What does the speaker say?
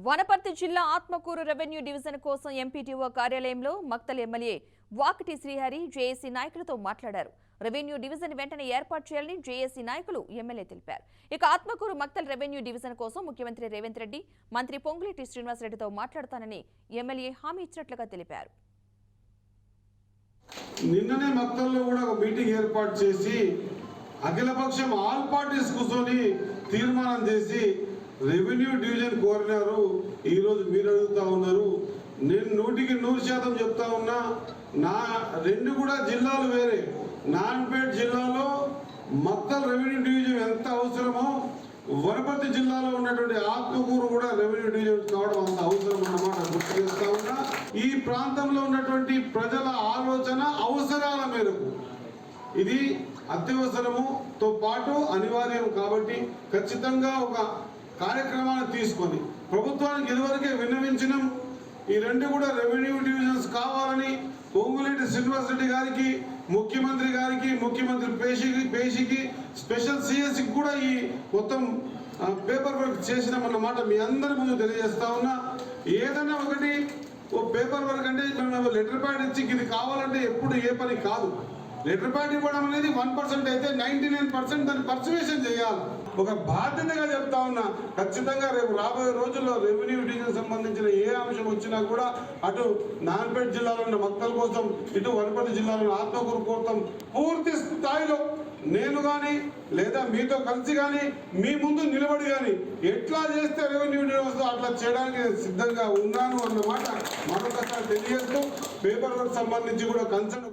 వనపర్తి జిల్లా Atmakur revenue division కోసం MPTO కార్యాలయంలో మక్తల్ ఎమ్మెల్యే వాకటి శ్రీహరి జేఏసీ నాయకులతో మాట్లాడారు. రెవెన్యూ డివిజన్ వెంటనే ఏర్పాటు చేయాలని జేఏసీ నాయకులు ఎమ్మెల్యే తెలిపారు. ఇక ఆత్మకూరు మక్తల్ రెవెన్యూ డివిజన్ కోసం ముఖ్యమంత్రి రేవంత్ రెడ్డి, మంత్రి పొంగులేటి శ్రీనివాసరెడ్డితో మాట్లాడతానని ఎమ్మెల్యే హామీ ఇచ్చినట్లుగా తెలిపారు. నిన్ననే మక్తల్లో కూడా ఒక మీటింగ్ ఏర్పాటు చేసి అఖిలపక్షం ఆల్ పార్టీస్ కూర్చొని తీర్మానం చేసి రెవెన్యూ డివిజన్ కోరినారు. ఈరోజు మీరు అడుగుతా ఉన్నారు. నేను 100% చెప్తా ఉన్నా. నా రెండు కూడా జిల్లాలు వేరే. నారాయణపేట జిల్లాలో మక్తల్ రెవెన్యూ డివిజన్ ఎంత అవసరమో వనపర్తి జిల్లాలో ఉన్నటువంటి ఆత్మకూరు కూడా రెవెన్యూ డివిజన్ కావడం అంత అవసరం అన్నమాట గుర్తు చేస్తా ఉన్నా. ఈ ప్రాంతంలో ఉన్నటువంటి ప్రజల ఆలోచన అవసరాల మేరకు ఇది అత్యవసరముతో పాటు అనివార్యం కాబట్టి ఖచ్చితంగా ఒక కార్యక్రమాన్ని తీసుకొని ప్రభుత్వానికి ఇదివరకే విన్నవించినాం. ఈ రెండు కూడా రెవెన్యూ డివిజన్స్ కావాలని పొంగులేటి శ్రీనివాసరెడ్డి గారికి, ముఖ్యమంత్రి గారికి, ముఖ్యమంత్రి పేషికి స్పెషల్ సిఎస్కి కూడా ఈ మొత్తం పేపర్ వర్క్ చేసినామన్నమాట మీ అందరి ముందు తెలియజేస్తా ఉన్నా. ఏదైనా ఒకటి ఓ పేపర్ వర్క్ అంటే మేము లెటర్ ప్యాడ్ ఇచ్చి ఇది కావాలంటే ఎప్పుడు ఏ పని కాదు. లెటర్ ప్యాడ్ ఇవ్వడం అనేది 1% అయితే 99% దాన్ని పర్సువేషన్ చేయాలి. ఒక బాధ్యతగా చెప్తా ఉన్నా. ఖచ్చితంగా రేపు రాబోయే రోజుల్లో రెవెన్యూ డివిజన్ సంబంధించిన ఏ అంశం వచ్చినా కూడా అటు నారాయణపేట జిల్లాలో ఉన్న మక్తల్ కోసం, ఇటు వనపర్తి జిల్లాలో ఆత్మకూరు కోసం పూర్తి స్థాయిలో నేను కానీ లేదా మీతో కలిసి కానీ మీ ముందు నిలబడి కానీ ఎట్లా చేస్తే రెవెన్యూ డివిజన్ అట్లా చేయడానికి సిద్ధంగా ఉన్నాను అన్నమాట మరొకసారి తెలియజేస్తూ పేపర్ వర్క్ సంబంధించి కూడా కన్సర్న్